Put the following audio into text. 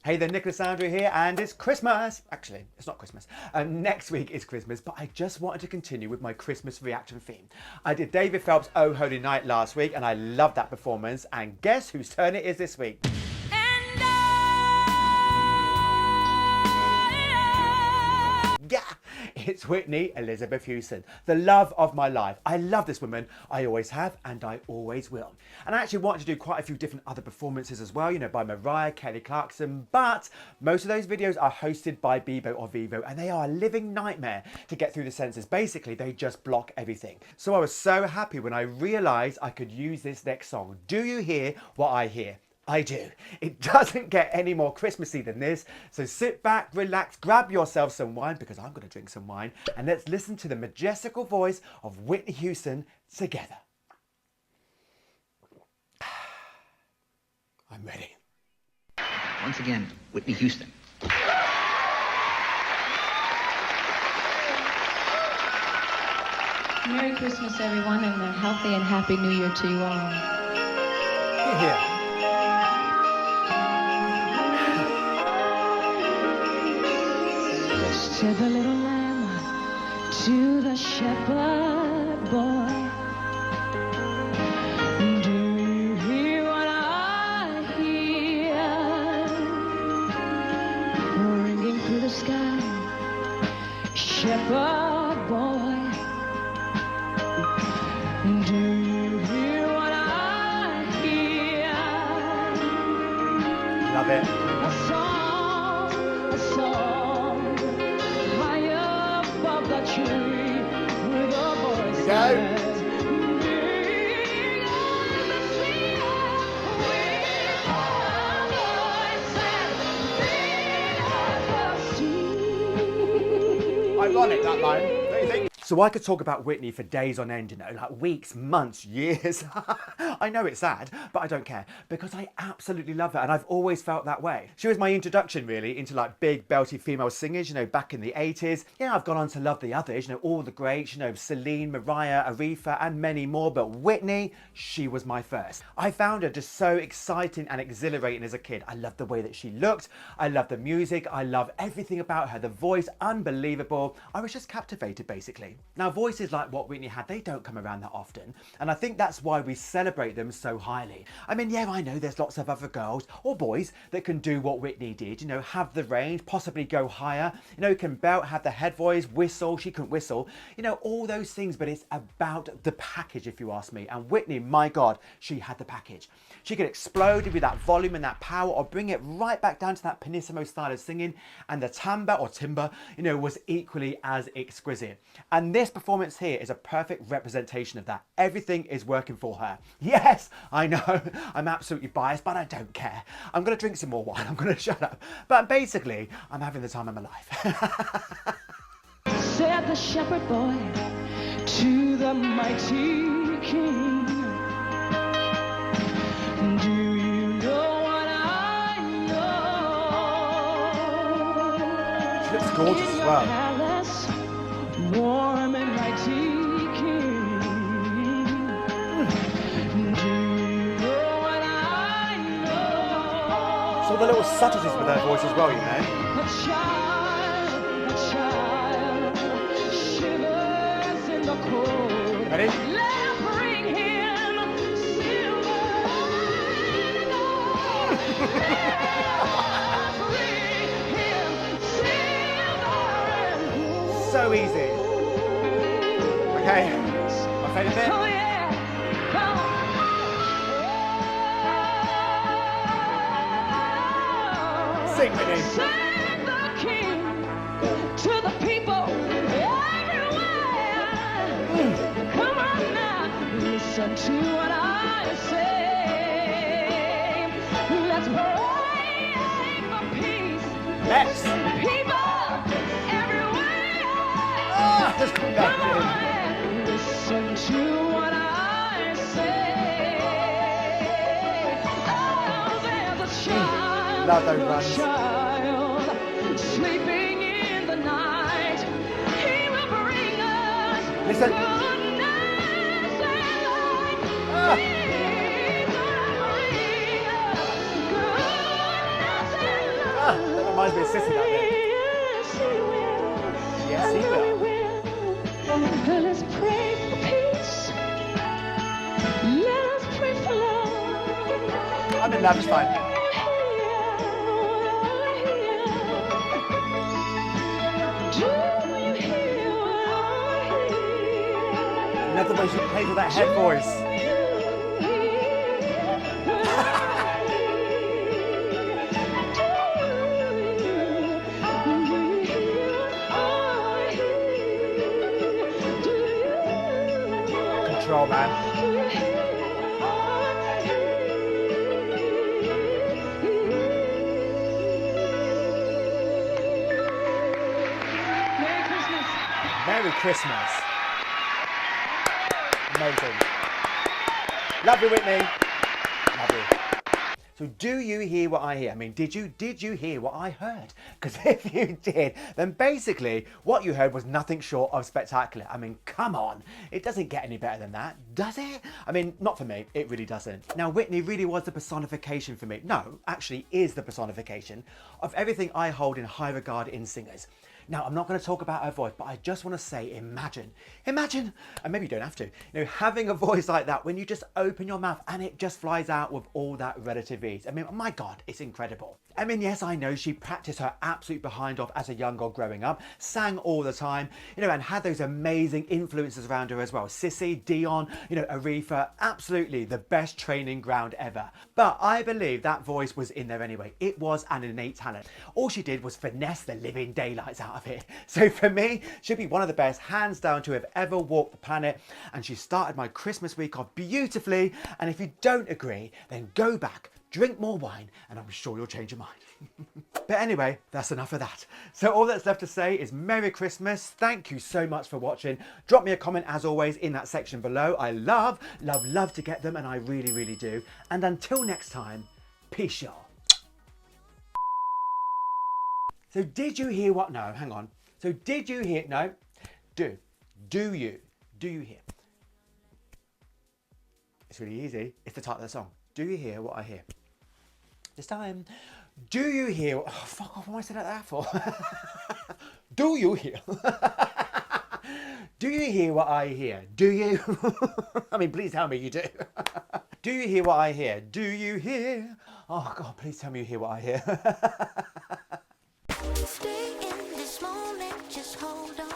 Hey there, Nicholas Andrew here, and it's Christmas. Actually, it's not Christmas. Next week is Christmas, but I just wanted to continue with my Christmas reaction theme. I did David Phelps' Oh Holy Night last week, and I loved that performance. And guess whose turn it is this week? Yeah, it's Whitney Elizabeth Houston, the love of my life. I love this woman. I always have, and I always will. And I actually wanted to do quite a few different other performances as well, you know, by Mariah, Kelly Clarkson, but most of those videos are hosted by Bebo or Vivo, and they are a living nightmare to get through the censors. Basically, they just block everything. So I was so happy when I realized I could use this next song. Do you hear what I hear? I do. It doesn't get any more Christmassy than this. So sit back, relax, grab yourself some wine, because I'm going to drink some wine, and let's listen to the majestical voice of Whitney Houston together. I'm ready. Once again, Whitney Houston. Merry Christmas, everyone, and a healthy and happy New Year to you all. Here. Said the little lamb to the shepherd boy, do you hear what I hear, ringing through the sky? Shepherd boy, do you hear what I hear? Love it. A song, high above the tree, with a voice that ironic, that line, don't you think? So I could talk about Whitney for days on end, you know, like weeks, months, years. I know it's sad, but I don't care, because I absolutely love her, and I've always felt that way. She was my introduction, really, into like big, belty female singers, you know, back in the 80s. Yeah, I've gone on to love the others, you know, all the greats, you know, Celine, Mariah, Aretha, and many more, but Whitney, she was my first. I found her just so exciting and exhilarating as a kid. I loved the way that she looked, I loved the music, I loved everything about her, the voice, unbelievable. I was just captivated, basically. Now, voices like what Whitney had, they don't come around that often, and I think that's why we celebrate them so highly. I mean, yeah, I know there's lots of other girls or boys that can do what Whitney did, you know, have the range, possibly go higher, you know, can belt, have the head voice, whistle, she couldn't whistle, you know, all those things, but it's about the package, if you ask me. And Whitney, my God, she had the package. She could explode with that volume and that power, or bring it right back down to that pianissimo style of singing, and the timbre or timbre, you know, was equally as exquisite. And this performance here is a perfect representation of that. Everything is working for her. Yes, I know, I'm absolutely biased, but I don't care. I'm going to drink some more wine, I'm going to shut up. But basically, I'm having the time of my life. said the shepherd boy to the mighty king, do you know what I know? She looks gorgeous as well. Palace, warm and mighty king, do you know what I know? So the little subtleties with her voice as well, you know. A child shivers in the cold. Ready? Let her bring him silver and gold. Let her bring him silver and gold. So easy. Okay, my favourite bit. Oh yeah, come on. Sing, Whitney. Send the king to the people everywhere. Come on now, listen to what I say. Let's pray for peace. Let's. People everywhere. Let's come back Come in. on, listen to what I say. Oh, there's a child, Love those a runs. child sleeping in the night. He will bring us Listen. goodness and light. He's gonna bring us goodness and light. be a sissy that bit. Yes, he will. Yes, he will. Well, let's pray for peace. Let us pray for love. I'm in love, it's fine. Another way she plays with that head voice. Control, man. Merry Christmas. Amazing. Love you, Whitney. Love you. So do you hear what I hear? I mean, did you hear what I heard? Because if you did, then basically what you heard was nothing short of spectacular. I mean, come on. It doesn't get any better than that, does it? I mean, not for me. It really doesn't. Now, Whitney really was the personification for me. No, actually is the personification of everything I hold in high regard in singers. Now, I'm not going to talk about her voice, but I just want to say, imagine, and maybe you don't have to, you know, having a voice like that when you just open your mouth and it just flies out with all that relative ease. I mean, my God, it's incredible. I mean, yes, I know she practiced her absolute behind off as a young girl growing up, sang all the time, you know, and had those amazing influences around her as well. Sissy, Dion, you know, Aretha, absolutely the best training ground ever. But I believe that voice was in there anyway. It was an innate talent. All she did was finesse the living daylights out of it. So for me, she'd be one of the best, hands down, to have ever walked the planet. And she started my Christmas week off beautifully. And if you don't agree, then go back, drink more wine, and I'm sure you'll change your mind. But anyway, that's enough of that. So all that's left to say is Merry Christmas. Thank you so much for watching. Drop me a comment as always in that section below. I love to get them, and I really, really do. And until next time, peace, y'all. So did you hear what? No, hang on. So did you hear? No. Do you hear? It's really easy. It's the title of the song. Do you hear what I hear? This time. Do you hear? Oh, fuck off. What am I saying like that for? Do you hear? Do you hear what I hear? Do you? I mean, please tell me you do. Do you hear what I hear? Do you hear? Oh, God, please tell me you hear what I hear. Stay in this moment, just hold on.